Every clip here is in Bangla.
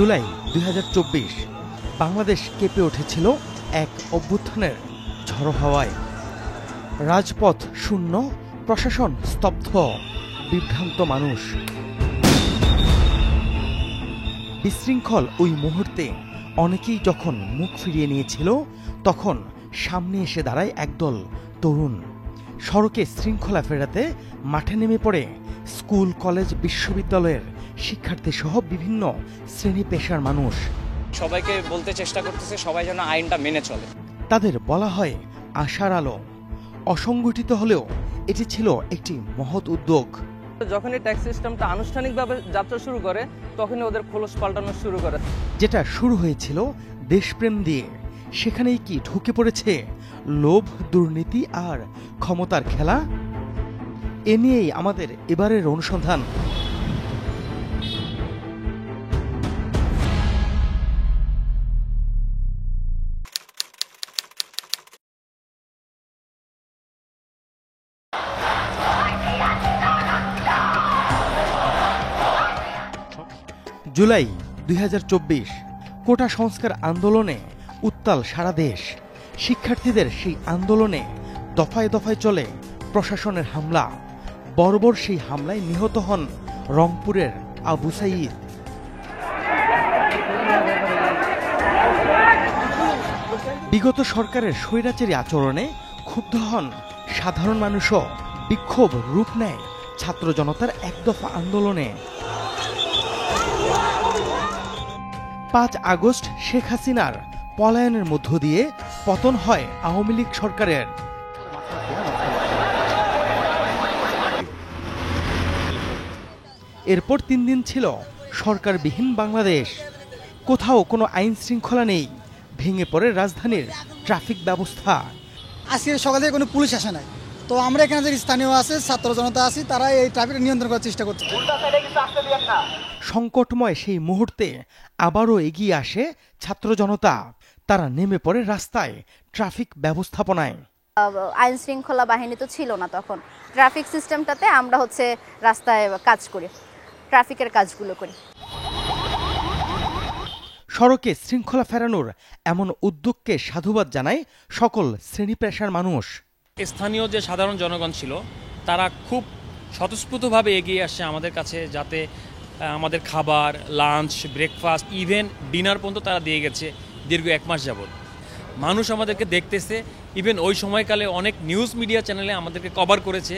জুলাই ২০২৪ বাংলাদেশ কেঁপে উঠেছিল এক অভ্যুত্থানের ঝড়ো হাওয়ায়। রাজপথ শূন্য, প্রশাসন স্তব্ধ, বিভ্রান্ত মানুষ। বিশৃঙ্খল ওই মুহূর্তে অনেকেই যখন মুখ ফিরিয়ে নিয়েছিল, তখন সামনে এসে দাঁড়ায় একদল তরুণ। সড়কে শৃঙ্খলা ফেরাতে মাঠে নেমে পড়ে স্কুল, কলেজ, বিশ্ববিদ্যালয়ের শিক্ষার্থী সহ বিভিন্ন শ্রেণী পেশার মানুষ। সবাইকে বলতে চেষ্টা করতেছে সবাই যেন আইনটা মেনে চলে। তাদের বলা হয় আশার আলো। অসংগঠিত হলেও এটি ছিল একটি মহৎ উদ্যোগ। যখনই ট্যাক্স সিস্টেমটা আনুষ্ঠানিকভাবে যাত্রা শুরু করে, তখনই ওদের খোলস পাল্টানো শুরু করে। যেটা শুরু হয়েছিল দেশপ্রেম দিয়ে, সেখানেই কি ঢুকে পড়েছে লোভ, দুর্নীতি আর ক্ষমতার খেলা? এ নিয়েই আমাদের এবারের অনুসন্ধান। জুলাই ২০২৪ কোটা সংস্কার আন্দোলনে উত্তাল সারা দেশ। শিক্ষার্থীদের সেই আন্দোলনে দফায় দফায় চলে প্রশাসনের হামলা। বর্বর সেই হামলায় নিহত হন রংপুরের আবু সাঈদ। বিগত সরকারের স্বৈরাচারী আচরণে ক্ষুব্ধ হন সাধারণ মানুষও। বিক্ষোভ রূপ নেয় ছাত্র জনতার একদফা আন্দোলনে। ৫ আগস্ট শেখ হাসিনার পলায়নের মধ্য দিয়ে পতন হয় আওয়ামী লীগ সরকারের। এরপর ৩ দিন ছিল সরকারবিহীন বাংলাদেশ। কোথাও কোনো আইন শৃঙ্খলা নেই, ভেঙে পড়ে রাজধানীর ট্রাফিক ব্যবস্থা। আজকে সকালে কোনো পুলিশ আসে নাই, তো আমরা এখানে যে স্থানীয় আছে, ছাত্র জনতা আছি, তারা এই ট্রাফিক নিয়ন্ত্রণ করার চেষ্টা করছে। সংকটময় সেই মুহূর্তে আবারও এগিয়ে আসে ছাত্র জনতা। তারা নেমে পড়ে রাস্তায় ট্রাফিক ব্যবস্থাপনায়। আইন শৃঙ্খলা বাহিনী তো ছিল না তখন। ট্রাফিক সিস্টেমটাতে আমরা রাস্তায় কাজ করি, ট্রাফিকের কাজগুলো করি। সড়কে শৃঙ্খলা ফেরানোর এমন উদ্যোগকে সাধুবাদ জানায় সকল শ্রেণী পেশার মানুষ। স্থানীয় যে সাধারণ জনগণ ছিল, তারা খুব স্বতঃস্ফূর্তভাবে এগিয়ে আসছে আমাদের কাছে, যাতে আমাদের খাবার, লাঞ্চ, ব্রেকফাস্ট, ইভেন ডিনার পর্যন্ত তারা দিয়ে গেছে দীর্ঘ 1 মাস যাবৎ। মানুষ আমাদেরকে দেখতেছে। ইভেন ওই সময়কালে অনেক নিউজ মিডিয়া চ্যানেলে আমাদেরকে কভার করেছে।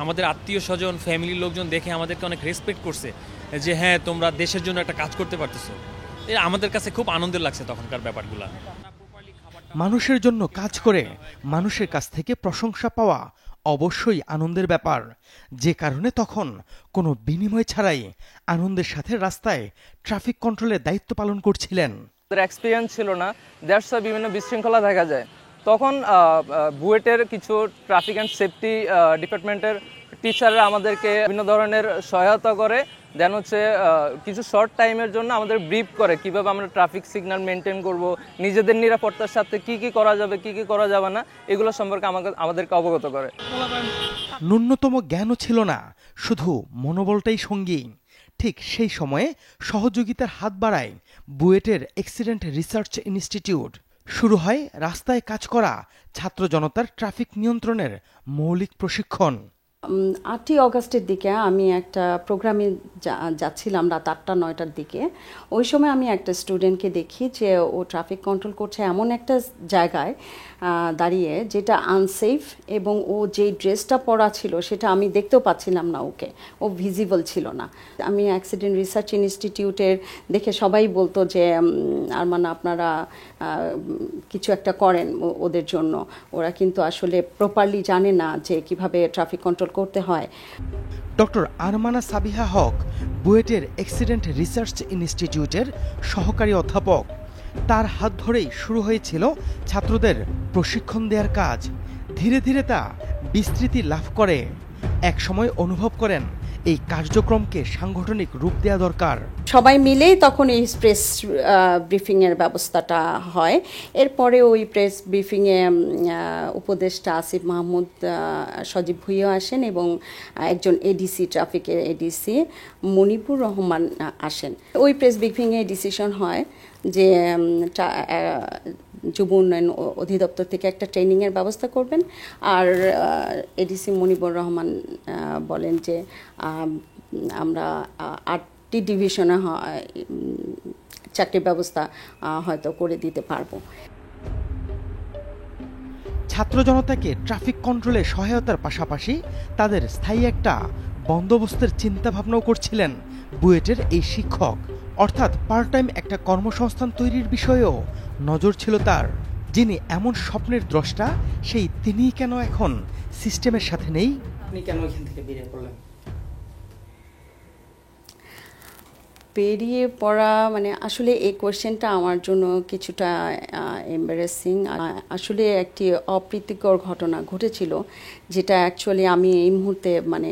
আমাদের আত্মীয় স্বজন, ফ্যামিলির লোকজন দেখে আমাদেরকে অনেক রেসপেক্ট করছে, যে হ্যাঁ, তোমরা দেশের জন্য একটা কাজ করতে পারতেছো। আমাদের কাছে খুব আনন্দের লাগছে তখনকার ব্যাপারগুলো। মানুষের জন্য কাজ করে মানুষের কাছ থেকে প্রশংসা পাওয়া অবশ্যই আনন্দের ব্যাপার, যে কারণে তখন কোনো বিনিময় ছাড়াই আনন্দের সাথে রাস্তায় ট্রাফিক কন্ট্রোলের দায়িত্ব পালন করছিলেন। এক্সপিরিয়েন্স ছিল না, দ্যাটস ওয়াই বিভিন্ন বিশৃঙ্খলা দেখা যায়। তখন বুয়েটের কিছু ট্রাফিক অ্যান্ড সেফটি ডিপার্টমেন্টের টিচাররা আমাদেরকে বিভিন্ন ধরনের সহায়তা করে। দেন কিছু শর্ট টাইমের জন্য আমাদের ব্রিফ করে কিভাবে আমরা ট্রাফিক সিগন্যাল মেনটেন করব, নিজেদের নিরাপত্তার সাথে কি কি করা যাবে, কি কি করা যাবে না, এগুলো সম্পর্কে আমাদেরকে অবগত করে। ন্যূনতম জ্ঞানও ছিল না, শুধু মনোবলটাই সঙ্গী। ঠিক সেই সময়ে সহযোগিতার হাত বাড়ায় বুয়েটের অ্যাক্সিডেন্ট রিসার্চ ইনস্টিটিউট। শুরু হয় রাস্তায় কাজ করা ছাত্র জনতার ট্রাফিক নিয়ন্ত্রণের মৌলিক প্রশিক্ষণ। 8ই অগাস্টের দিকে আমি একটা প্রোগ্রামে যাচ্ছিলাম রাত 8টা-9টার দিকে। ওই সময় আমি একটা স্টুডেন্টকে দেখি যে ও ট্রাফিক কন্ট্রোল করছে এমন একটা জায়গায় দাঁড়িয়ে, যেটা আনসেফ, এবং ও যে ড্রেসটা পরা ছিল সেটা আমি দেখতেও পাচ্ছিলাম না, ওকে, ও ভিজিবল ছিল না। আমি অ্যাক্সিডেন্ট রিসার্চ ইনস্টিটিউটের দেখে সবাই বলতো যে আরমান, আপনারা কিছু একটা করেন ওদের জন্য। ওরা কিন্তু আসলে প্রপারলি জানে না যে কিভাবে ট্রাফিক কন্ট্রোল করতে হয়। ডক্টর আরমানা সাবিহা হক বুয়েটের অ্যাক্সিডেন্ট রিসার্চ ইনস্টিটিউটের সহকারী অধ্যাপক। তার হাত ধরেই শুরু হয়েছিল ছাত্রদের প্রশিক্ষণ দেওয়ার কাজ। ধীরে ধীরে তা বিস্তৃতি লাভ করে। এক সময় অনুভব করেন এই কার্যক্রমকে সাংগঠনিক রূপ দেওয়া দরকার। সবাই মিলেই তখন এই প্রেস ব্রিফিংয়ের ব্যবস্থাটা হয়। এরপরে ওই প্রেস ব্রিফিংয়ে উপদেষ্টা আসিফ মাহমুদ সজীব ভুঁইয়া আসেন এবং একজন এডিসি, ট্রাফিকের এডিসি মনিপুর রহমান আসেন। ওই প্রেস ব্রিফিংয়ে ডিসিশন হয় যে যুব উন্নয়ন অধিদপ্তর থেকে একটা ট্রেনিংয়ের ব্যবস্থা করবেন, আর এডিসি মনিপুর রহমান বলেন যে আমরা 8টি ডিভিশনে চাকরির ব্যবস্থা হয়তো করে দিতে পারবো। ছাত্র জনতাকে ট্রাফিক কন্ট্রোলে সহায়তার পাশাপাশি তাদের স্থায়ী একটা বন্দোবস্তের চিন্তা ভাবনাও করছিলেন বুয়েটের এই শিক্ষক। অর্থাৎ পার্ট টাইম একটা কর্মসংস্থান তৈরির বিষয়েও নজর ছিল তার। যিনি এমন স্বপ্নের দ্রষ্টা, সেই তিনিই কেন এখন সিস্টেমের সাথে নেই? আপনি কেন এখান থেকে বেরিয়ে পড়লেন? বেরিয়ে পড়া মানে আসলে এই কোয়েশ্চেনটা আমার জন্য কিছুটা এম্বারেসিং। আসলে একটি অপ্রীতিকর ঘটনা ঘটেছিল, যেটা অ্যাকচুয়ালি আমি এই মুহূর্তে মানে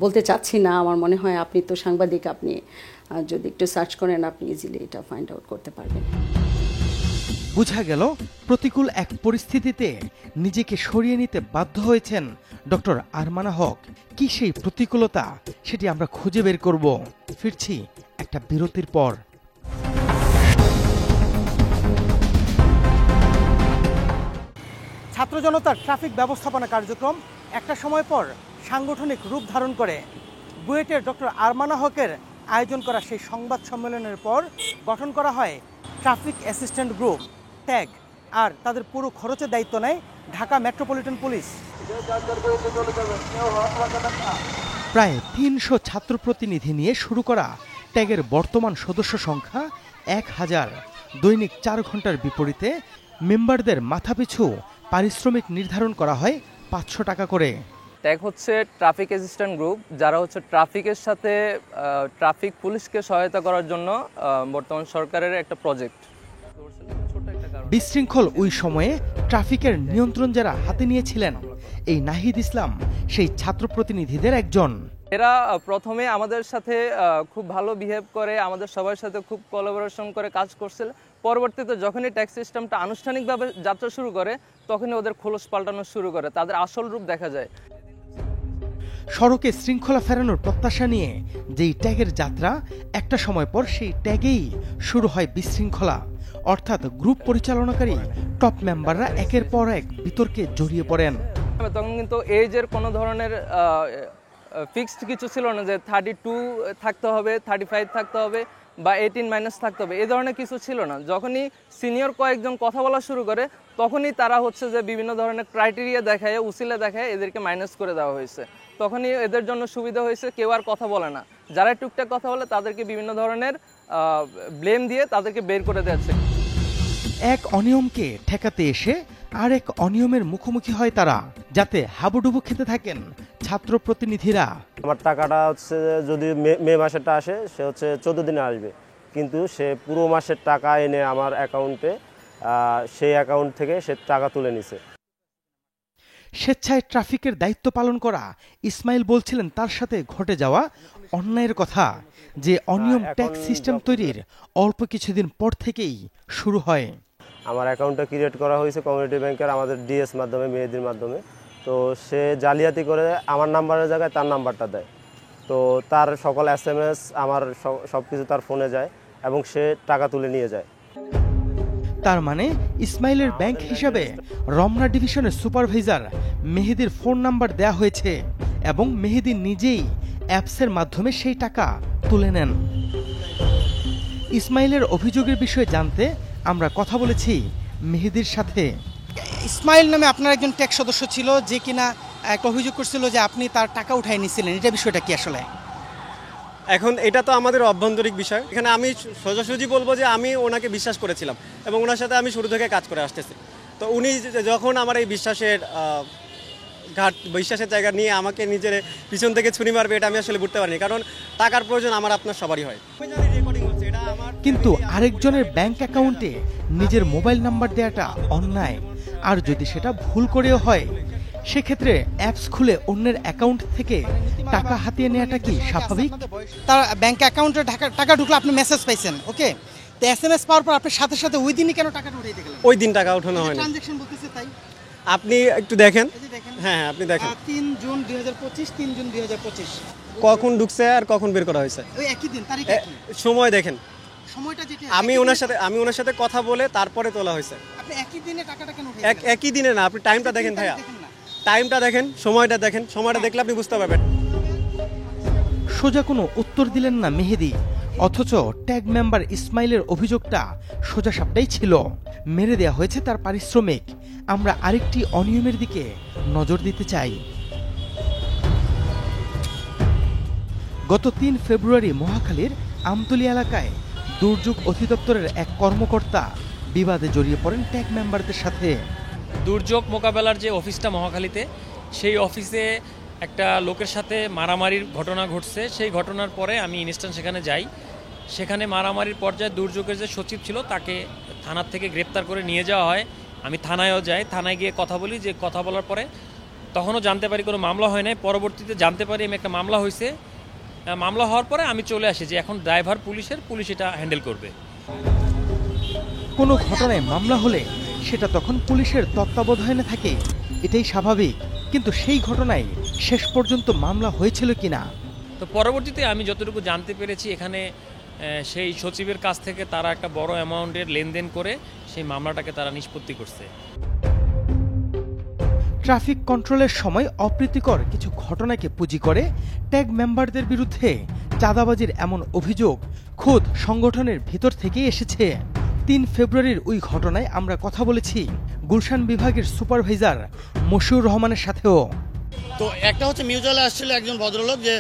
বলতে চাচ্ছি না। আমার মনে হয় আপনি তো সাংবাদিক, আপনি যদি একটু সার্চ করেন আপনি ইজিলি এটা ফাইন্ড আউট করতে পারবেন। বোঝা গেল প্রতিকূল এক পরিস্থিতিতে নিজেকে সরিয়ে নিতে বাধ্য হয়েছেন ডক্টর আরমানা হক। কি সেই প্রতিকূলতা, সেটি আমরা খুঁজে বের করব। ফিরছি একটা বিরতির পর। ছাত্র জনতার ট্রাফিক ব্যবস্থাপনা কার্যক্রম একটা সময় পর সাংগঠনিক রূপ ধারণ করে। বুয়েটের ডক্টর আরমানা হকের আয়োজন করা সেই সংবাদ সম্মেলনের পর গঠন করা হয় ট্রাফিক অ্যাসিস্ট্যান্ট গ্রুপ, ট্যাগ, আর তাদের পুরো খরচের দায়িত্ব নেয় ঢাকা মেট্রোপলিটন পুলিশ। প্রায় 300 ছাত্র প্রতিনিধি নিয়ে শুরু করা ট্যাগের বর্তমান সদস্য সংখ্যা 1000। দৈনিক 4 ঘন্টার বিপরীতে মেম্বারদের মাথাপিছু পারিশ্রমিক নির্ধারণ করা হয় 500 টাকা করে। ট্যাগ হচ্ছে ট্রাফিক অ্যাসিস্ট্যান্ট গ্রুপ, যারা হচ্ছে ট্রাফিকের সাথে ট্রাফিক পুলিশকে সহায়তা করার জন্য বর্তমান সরকারের একটা প্রজেক্ট। বিশৃঙ্খল ওই সময়ে ট্রাফিকের নিয়ন্ত্রণ যারা হাতে নিয়েছিলেন, এই নাহিদ ইসলাম সেই ছাত্র প্রতিনিধিদের একজন। এরা প্রথমে আমাদের সাথে খুব ভালো বিহেভ করে, আমাদের সবার সাথে খুব কোলাবোরেশন করে কাজ করছিল। পরবর্তীতে যখনই ট্যাক্স সিস্টেমটা আনুষ্ঠানিকভাবে যাত্রা শুরু করে, তখনই ওদের খোলস পাল্টানো শুরু করে, তাদের আসল রূপ দেখা যায়। সড়কে শৃঙ্খলা ফেরানোর প্রত্যাশা নিয়ে যেই ট্যাগের যাত্রা, একটা সময় পর সেই ট্যাগেই শুরু হয় বিশৃঙ্খলা। অর্থাৎ গ্রুপ পরিচালনাকারী টপ মেম্বাররা একের পর এক বিতর্কে জড়িয়ে পড়েন। তখন কিন্তু এজের কোনো ধরনের ফিক্সড কিছু ছিল না যে 32 থাকতে হবে, 35 থাকতে হবে বা 18 থাকতে হবে, এই ধরনের কিছু ছিল না। যখনই সিনিয়র কয়েকজন কথা বলা শুরু করে, তখনই তারা হচ্ছে যে বিভিন্ন ধরনের ক্রাইটেরিয়া দেখায়, উসিলা দেখায়, এদেরকে মাইনাস করে দেওয়া হয়েছে। তখনই এদের জন্য সুবিধা হয়েছে, কেউ আর কথা বলে না। যারা টুকটাক কথা বলে তাদেরকে বিভিন্ন ধরনের ব্লেম দিয়ে তাদেরকে বের করে দিচ্ছে। এক অনিয়মকে ঠেকাতে এসে আরেক অনিয়মের মুখোমুখি হয় তারা, যাতে হাবুডুবু খেতে থাকেন ছাত্র প্রতিনিধিরা। আমার টাকাটা হচ্ছে যদি মে মাসেরটা আসে, সে হচ্ছে 14 দিনে আসবে, কিন্তু সে পুরো মাসের টাকা এনে আমার অ্যাকাউন্টে, সেই অ্যাকাউন্ট থেকে সে টাকা তুলে নিছে। স্বেচ্ছায় ট্রাফিকের দায়িত্ব পালন করা ইসমাইল বলছিলেন তার সাথে ঘটে যাওয়া অন্যায়ের কথা, যে অনিয়ম ট্যাক্স সিস্টেম তৈরির অল্প কিছুদিন পর থেকেই শুরু হয়। আমার অ্যাকাউন্টটা ক্রিয়েট করা হয়েছে কমিউনিটি ব্যাংকের আমাদের ডিএস মাধ্যমে, মেহেদির মাধ্যমে। তো সে জালিয়াতি করে আমার নাম্বারের জায়গায় তার নাম্বারটা দেয়। তো তার সকল SMS আমার সব কিছু তার ফোনে যায় এবং সে টাকা তুলে নিয়ে যায়। তার মানে ইসমাইলের ব্যাংক হিসাবে রমনা ডিভিশনের সুপারভাইজার মেহেদির ফোন নাম্বার দেয়া হয়েছে এবং মেহেদি নিজেই অ্যাপসের মাধ্যমে সেই টাকা তুলে নেন। ইসমাইলের অভিযোগের বিষয়ে জানতে আমরা কথা বলেছি মেহেদির সাথে। ইসমাইল নামে আপনার একজন ট্যাক্স সদস্য ছিল, যে কিনা একটা অভিযোগ করছিল যে আপনি তার টাকা উঠাই নিয়েছিলেন, এটা বিষয়টা কি আসলে? এখন এটা তো আমাদের অভ্যন্তরিক বিষয়। এখানে আমি সোজাসুজি বলবো যে আমি ওনাকে বিশ্বাস করেছিলাম এবং ওনার সাথে আমি শুরু থেকে কাজ করে আসতেছি। তো উনি যখন আমার এই বিশ্বাসের জায়গা নিয়ে আমাকে নিজের পিছন থেকে ছুরি মারবে, এটা আমি আসলে বুঝতে পারিনি, কারণ টাকার প্রয়োজন আমার আপনার সবারই হয়। কিন্তু আরেকজনের ব্যাংক অ্যাকাউন্টে নিজের মোবাইল নাম্বার দেওয়াটা অন্যায়, আর যদি সেটা ভুল করেও হয় সেক্ষেত্রে অ্যাপস খুলে অন্যের অ্যাকাউন্ট থেকে টাকা হাতিয়ে নেওয়াটা কি স্বাভাবিক? তার ব্যাংক অ্যাকাউন্টে টাকা ঢুকলে আপনি মেসেজ পাইছেন, ওকে, তো SMS পাওয়ার পর আপনি সাথে সাথে ওই দিনই কেন টাকাটা উঠাইতে গেলেন? ওই দিন টাকা ওঠানো হয়নি। ট্রানজ্যাকশন বলতেছে তাই। আপনি একটু দেখেন। এই যে দেখেন, হ্যাঁ আপনি দেখেন 3 জুন 2025, 3 জুন 2025, কখন ঢুকছে আর কখন বের করা হয়েছে, ওই একই দিন, তারিখ একই। সময় দেখেন। সময়টা যেটা আমি ওনার সাথে কথা বলে তারপরে তোলা হয়েছে। আপনি একই দিনে টাকাটা কেন উঠাইলেন? একই দিনে না, আপনি টাইমটা দেখেন ভাইয়া, টাইমটা দেখেন, সময়টা দেখেন, সময়টা দেখলে আপনি বুঝতে পারবেন। সোজা কোনো উত্তর দিলেন না মেহেদী, অথচ ট্যাগ মেম্বার ইসমাইলের অভিযোগটা সোজা সাপটাই ছিল, মেরে দেয়া হয়েছে তার পারিশ্রমিক। আমরা আরেকটি অনিয়মের দিকে নজর দিতে চাই। গত 3 ফেব্রুয়ারি মহাখালীর আমতলী এলাকায় দুর্যোগ অধিদপ্তরের এক কর্মকর্তা বিবাদে জড়িয়ে পড়েন ট্যাগ মেম্বারদের সাথে। দুর্যোগ মোকাবেলার যে অফিসটা মহাখালীতে, সেই অফিসে একটা লোকের সাথে মারামারির ঘটনা ঘটছে। সেই ঘটনার পরে আমি ইনস্ট্যান্ট সেখানে যাই। সেখানে মারামারির পর্যায়ে দুর্যোগের যে সচিব ছিল তাকে থানার থেকে গ্রেপ্তার করে নিয়ে যাওয়া হয়। আমি থানায়ও যাই, থানায় গিয়ে কথা বলি। যে কথা বলার পরে তখনও জানতে পারি কোনো মামলা হয় নাই। পরবর্তীতে জানতে পারি আমি একটা মামলা হয়েছে। মামলা হওয়ার পরে আমি চলে আসি যে এখন ড্রাইভার পুলিশ এটা হ্যান্ডেল করবে। কোনো ঘটনায় মামলা হলে সেটা তখন পুলিশের তত্ত্বাবধানে থাকে, এটাই স্বাভাবিক। কিন্তু সেই ঘটনায় শেষ পর্যন্ত মামলা হয়েছিল কিনা? তো পরবর্তীতে আমি যতটুকু জানতে পেরেছি, এখানে সেই সচিবের কাছ থেকে তারা একটা বড় অ্যামাউন্টের লেনদেন করে সেই মামলাটাকে তারা নিষ্পত্তি করছে। ট্রাফিক কন্ট্রোলের সময় অপ্রীতিকর কিছু ঘটনাকে পুঁজি করে ট্যাগ মেম্বারদের বিরুদ্ধে চাঁদাবাজির এমন অভিযোগ খোদ সংগঠনের ভিতর থেকেই এসেছে। 3 ফেব্রুয়ারির ওই ঘটনায় আমরা কথা বলেছি গুলশান বিভাগের সুপারভাইজার মশিউর রহমানের সাথেও। তো একটা হচ্ছে মিউচুয়ালে আসছিল একজন ভদ্রলোক, যে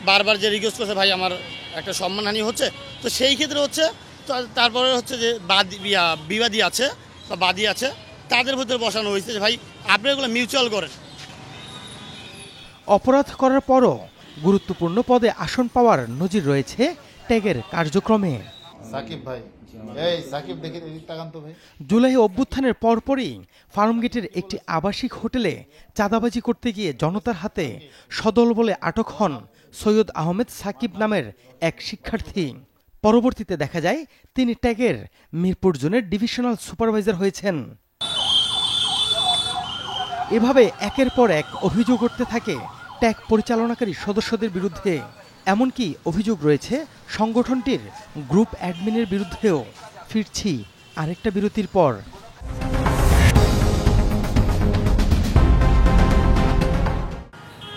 বারবার যে রিকোয়েস্ট করছে ভাই আমার একটা সম্মানহানি হচ্ছে, তো সেই ক্ষেত্রে হচ্ছে তারপরে হচ্ছে যে বিবাদী আছে বা বাদী আছে, তাদের ভিতরে বসানো হয়েছে যে ভাই আপনি এগুলো মিউচুয়াল করেন। অপরাধ করার পরও গুরুত্বপূর্ণ পদে আসন পাওয়ার নজির রয়েছে ট্যাগের কার্যক্রমে। সাকিব ভাই, এই সাকিব দেখি তাকান তো ভাই। জুলাই অভ্যুত্থানের পরপরই ফার্মগেটের একটি আবাসিক হোটেলে চাঁদাবাজি করতে গিয়ে জনতার হাতে সদলবলে আটক হন সৈয়দ আহমেদ সাকিব নামের এক শিক্ষার্থী। পরবর্তীতে দেখা যায় তিনি ট্যাগের মিরপুর জোনের ডিভিশনাল সুপারভাইজার হয়েছেন। এভাবে একের পর এক অভিযোগ উঠতে থাকে ট্যাগ পরিচালনাকারী সদস্যদের বিরুদ্ধে। এমনকি অভিযোগ রয়েছে সংগঠনটির গ্রুপ অ্যাডমিনের বিরুদ্ধেও। ফিরছি আরেকটা বিরতির পর।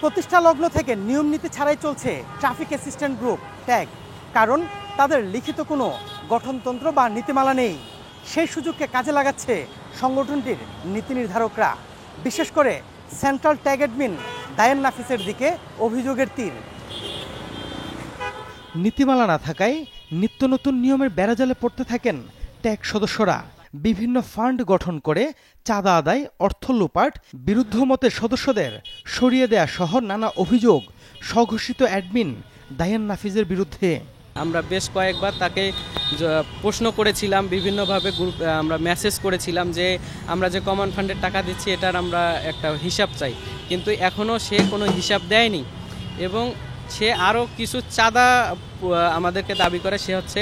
প্রতিষ্ঠা লগ্ন থেকে নিয়ম নীতি ছাড়াই চলছে ট্রাফিক অ্যাসিস্ট্যান্ট গ্রুপ ট্যাগ, কারণ তাদের লিখিত কোনো গঠনতন্ত্র বা নীতিমালা নেই। সেই সুযোগকে কাজে লাগাচ্ছে সংগঠনটির নীতি নির্ধারকরা। বিশেষ করে সেন্ট্রাল ট্যাগ অ্যাডমিন দায়ান নাফিসের দিকে অভিযোগের তীর। নীতিমালা না থাকায় নিত্য নতুন নিয়মের বেড়াজালে পড়তে থাকেন ট্যাগ সদস্যরা। বিভিন্ন ফান্ড গঠন করে চাঁদা আদায়, অর্থ লোপাট, বিরুদ্ধ মতের সদস্যদের সরিয়ে দেয়া সহ নানা অভিযোগ স্বঘোষিত অ্যাডমিন দায়ান নাফিজের বিরুদ্ধে। আমরা বেশ কয়েকবার তাকে প্রশ্ন করেছিলাম, বিভিন্নভাবে আমরা মেসেজ করেছিলাম যে আমরা যে কমন ফান্ডের টাকা দিচ্ছি এটার আমরা একটা হিসাব চাই, কিন্তু এখনও সে কোনো হিসাব দেয়নি। এবং সে আরও কিছু চাঁদা আমাদেরকে দাবি করে। সে হচ্ছে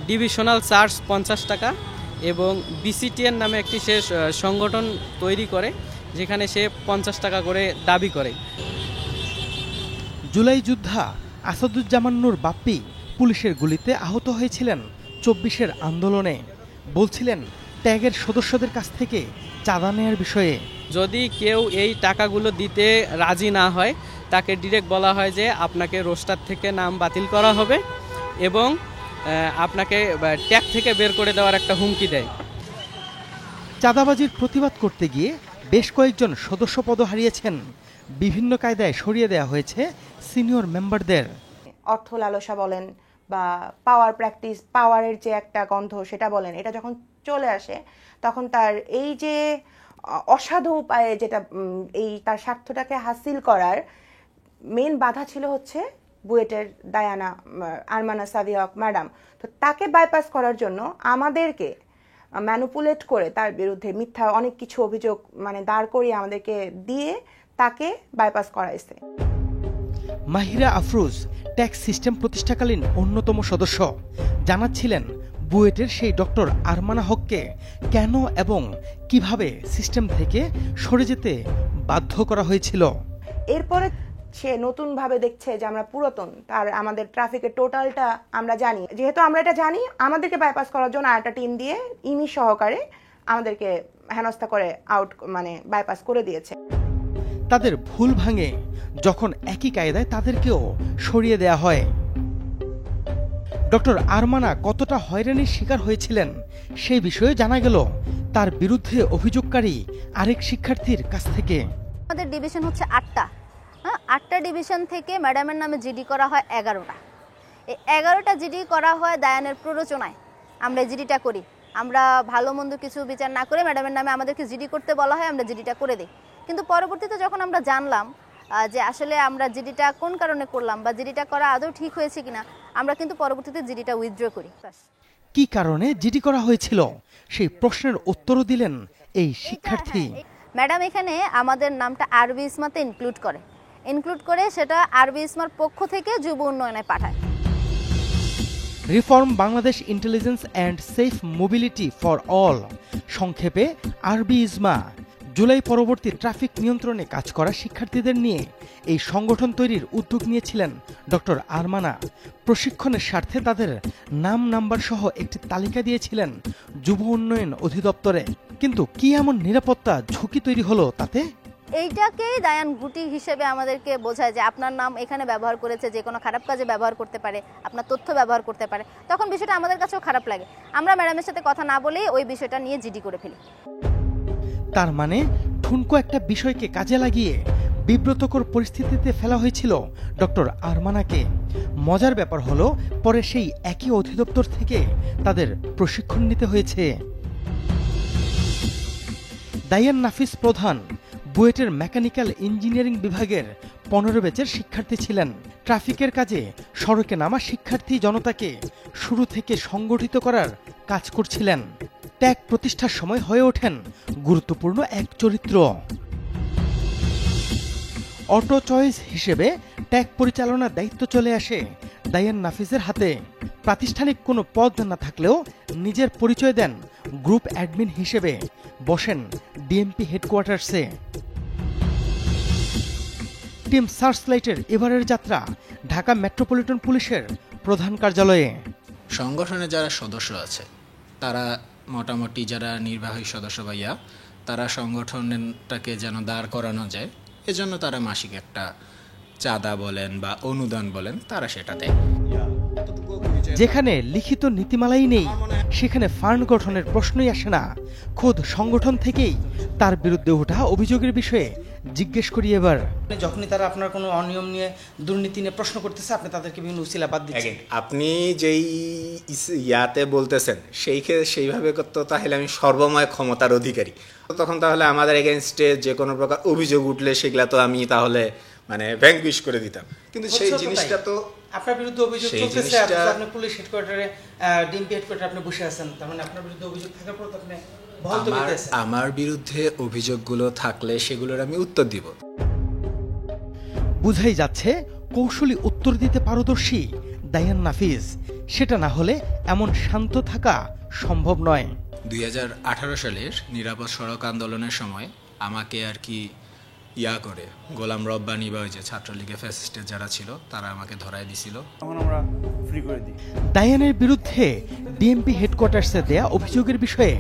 ডিভিশনাল চার্জ 50 টাকা এবং বিসিটিএন নামে একটি সে সংগঠন তৈরি করে, যেখানে সে 50 টাকা করে দাবি করে। জুলাই যোদ্ধা আসাদুজ্জামান নূর বাপ্পি পুলিশের গুলিতে আহত হয়েছিলেন 24-এর আন্দোলনে। বলছিলেন ট্যাগের সদস্যদের কাছ থেকে চাঁদা নেয়ার বিষয়ে। যদি কেউ এই টাকাগুলো দিতে রাজি না হয়, তাকে ডিরেক্ট বলা হয় যে আপনাকে রোস্টার থেকে নাম বাতিল করা হবে এবং আপনাকে ট্যাগ থেকে বের করে দেওয়ার একটা হুমকি দেয়। চাঁদাবাজির প্রতিবাদ করতে গিয়ে বেশ কয়েকজন সদস্য পদ হারিয়েছেন। বিভিন্ন কায়দায় সরিয়ে দেওয়া হয়েছে সিনিয়র মেম্বারদের। অর্থ লালসা বলেন বা পাওয়ার প্র্যাকটিস, পাওয়ারের যে একটা গন্ধ সেটা বলেন, এটা যখন চলে আসে তখন তার এই যে অসাধু উপায়ে যেটা এই তার স্বার্থটাকে হাসিল করার মেন বাধা ছিল হচ্ছে বুয়েটের দায়ানা আরমানা সাদিয়া ম্যাডাম। তো তাকে বাইপাস করার জন্য আমাদেরকে ম্যানুপুলেট করে তার বিরুদ্ধে মিথ্যা অনেক কিছু অভিযোগ মানে দাঁড় করিয়ে আমাদেরকে দিয়ে তাকে বাইপাস করাইছে। মাহিরা আফরোজ ট্যাক্স সিস্টেম প্রতিষ্ঠাকালীন অন্যতম সদস্য জানাচ্ছিলেন বুয়েটের সেই ডক্টর আরমানা হককে কেন এবং কিভাবে সিস্টেম থেকে সরে যেতে বাধ্য করা হয়েছিল। এরপরে সে নতুনভাবে দেখছে যে আমরা পুরাতন, তার আমাদের ট্রাফিকের টোটালটা আমরা জানি, যেহেতু আমরা এটা জানি আমাদেরকে বাইপাস করার জন্য আরেকটা টিম দিয়ে ইমি সহকারে আমাদেরকে হেনস্থা করে আউট মানে বাইপাস করে দিয়েছে। তাদের ভুল ভাঙে যখন একই কায়দায় তাদেরকেও সরিয়ে দেয়া হয়। ডক্টর আরমানা কতটা হয়রানির শিকার হয়েছিলেন সেই বিষয়ে জানা গেল তার বিরুদ্ধে অভিযোগকারী আরেক শিক্ষার্থীর কাছ থেকে। আমাদের ডিভিশন হচ্ছে 8টা, 8টা ডিভিশন থেকে ম্যাডামের নামে জিডি করা হয় 11টা। এই 11টা জিডি করা হয় দায়ানের প্ররোচনায়। আমরা জিডিটা করি, আমরা ভালো মন্দ কিছু বিচার না করে ম্যাডামের নামে আমাদেরকে জিডি করতে বলা হয়, আমরা জিডিটা করে দিই। কিন্তু পরবর্তীতে যখন আমরা জানলাম যে আসলে আমরা জিডিটা কোন কারণে করলাম বা জিডিটা করা আদৌ ঠিক হয়েছে কিনা, আমরা কিন্তু পরবর্তীতে জিডিটা উইথড্র করি। কি কারণে জিডি করা হয়েছিল সেই প্রশ্নের উত্তরও দিলেন এই শিক্ষার্থী। ম্যাডাম এখানে আমাদের নামটা আরবি ইসমাতে ইনক্লুড করে সেটা আরবি ইসমার পক্ষ থেকে যুব উন্নয়নে পাঠায়। Reform Bangladesh intelligence and safe mobility for all, সংক্ষেপে আরবি ইসমা, জুলাই পরবর্তী ট্রাফিক নিয়ন্ত্রণে কাজ করা শিক্ষার্থীদের নিয়ে এই সংগঠন তৈরির উদ্যোগ নিয়েছিলেন ডক্টর আরমানা। প্রশিক্ষণের স্বার্থে তাদের নাম নাম্বার সহ একটি তালিকা দিয়েছিলেন যুব উন্নয়ন অধিদপ্তরে। কিন্তু কি এমন নিরাপত্তা ঝুঁকি তৈরি হলো তাতে? এইটাকেই দায়ান গুটি হিসেবে আমাদেরকে বোঝায় যে আপনার নাম এখানে ব্যবহার করেছে, যে কোনো খারাপ কাজে ব্যবহার করতে পারে, আপনার তথ্য ব্যবহার করতে পারে। তখন বিষয়টা আমাদের কাছেও খারাপ লাগে, আমরা ম্যাডামের সাথে কথা না বলেই ওই বিষয়টা নিয়ে জিডি করে ফেলি। তার মানে ঠুনকো একটা বিষয়কে কাজে লাগিয়ে বিব্রতকর পরিস্থিতিতে ফেলা হয়েছিল ডক্টর আরমানাকে। মজার ব্যাপার হলো পরে সেই একই অধিদপ্তর থেকে তাদের প্রশিক্ষণ নিতে হয়েছে। দায়ান নাফিস প্রধান বুয়েটের মেকানিক্যাল ইঞ্জিনিয়ারিং বিভাগের 15 ব্যাচের শিক্ষার্থী ছিলেন। ট্রাফিকের কাজে সড়কে নামা শিক্ষার্থী জনতাকে শুরু থেকে সংগঠিত করার কাজ করছিলেন। ট্যাগ প্রতিষ্ঠার সময় হয়ে ওঠেন গুরুত্বপূর্ণ এক চরিত্র। অটো চয়েস হিসেবে ট্যাগ পরিচালনার দায়িত্ব চলে আসে দায়ান নাফিসের হাতে। প্রাতিষ্ঠানিক কোনো পদ না থাকলেও নিজের পরিচয় দেন গ্রুপ অ্যাডমিন হিসেবে, বসেন ডিএমপি হেডকোয়ার্টার্সে। টিম সার্চলাইটের এবারের যাত্রা ঢাকা মেট্রোপলিটন পুলিশের প্রধান কার্যালয়ে। সংগঠনে যারা সদস্য আছে তারা মোটামুটি যারা নির্বাহী সদস্য ভাইয়া, তারা সংগঠনটাকে যেন দাঁড় করানো যায়, এজন্য তারা মাসিক একটা চাঁদা বলেন বা অনুদান বলেন তারা সেটা দেয়। যেখানে লিখিত নীতিমালাই নেই সেখানে ফান্ড গঠনের প্রশ্নই আসে না। খোদ সংগঠন থেকেই তার বিরুদ্ধে ওঠা অভিযোগের বিষয়ে জিজ্ঞেস করি এবার। যখনই তারা আপনার কোনো অনিয়ম নিয়ে দুর্নীতি নিয়ে প্রশ্ন করতেছে আপনি তাদেরকে বিভিন্ন উসিলা বাদ দিচ্ছেন। আপনি যেই ইয়াতে বলতেছেন সেইভাবে তো তাহলে আমি সর্বময় ক্ষমতার অধিকারী, তখন তাহলে আমাদের এগেনস্টে যে কোনো প্রকার অভিযোগ উঠলে সেগুলা তো আমি তাহলে মানে ভ্যাঙ্কুইশ করে দিতাম। কিন্তু সেই জিনিসটা তো আপনার বিরুদ্ধে অভিযোগ চলতেছে, আপনি পুলিশ হেডকোয়ার্টারে ডিএমপি হেডকোয়ার্টারে আপনি বসে আছেন, তার মানে আপনার বিরুদ্ধে অভিযোগ থাকার পর আপনি আমার বিরুদ্ধে অভিযোগগুলো থাকলে সেগুলোর আমি উত্তর দিব। বুঝাই যাচ্ছে কৌশলী উত্তর দিতে পারদর্শী দায়ান নাফিস। সেটা না হলে এমন শান্ত থাকা সম্ভব নয়। 2018 সালের নিরাপদ সড়ক আন্দোলনের সময় আমাকে আর কি করে গোলাম রব্বানি বা ওই যে ছাত্রলীগের ফ্যাসিস্টের যারা ছিল তারা আমাকে ধরায় দিছিল, তখন আমরা ফ্রি করে দিই। দায়ানের বিরুদ্ধে ডিএমপি হেডকোয়ার্টার্সে দেয়া অভিযোগের বিষয়ে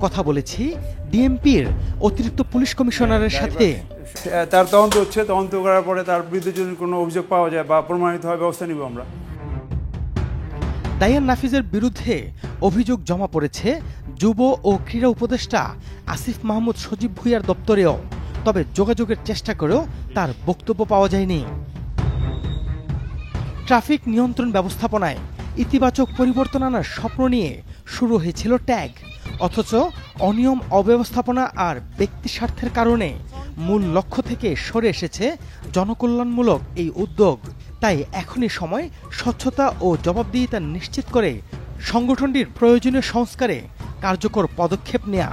কথা বলেছি ডিএমপির অতিরিক্ত পুলিশ কমিশনারের সাথে। তার তদন্ত হচ্ছে, তদন্ত করার পরে তার বিরুদ্ধে যদি কোনো অভিযোগ পাওয়া যায় বা প্রমাণিত হয় ব্যবস্থা নিব আমরা। দায়ান নাফিসের বিরুদ্ধে অভিযোগ জমা পড়েছে যুব ও ক্রীড়া উপদেষ্টা আসিফ মাহমুদ সজীব ভুঁইয়ার দপ্তরেও, তবে যোগাযোগের চেষ্টা করেও তার বক্তব্য পাওয়া যায়নি। ট্রাফিক নিয়ন্ত্রণ ব্যবস্থাপনায় ইতিবাচক পরিবর্তন আনার স্বপ্ন নিয়ে শুরু হয়েছিল ট্যাগ, অথচ অনিয়ম অব্যবস্থাপনা আর ব্যক্তি স্বার্থের কারণে মূল লক্ষ্য থেকে সরে এসেছে জনকল্যাণমূলক এই উদ্যোগ। তাই এখনই সময় স্বচ্ছতা ও জবাবদিহিতা নিশ্চিত করে সংগঠনটির প্রয়োজনীয় সংস্কারে কার্যকর পদক্ষেপ নেওয়া।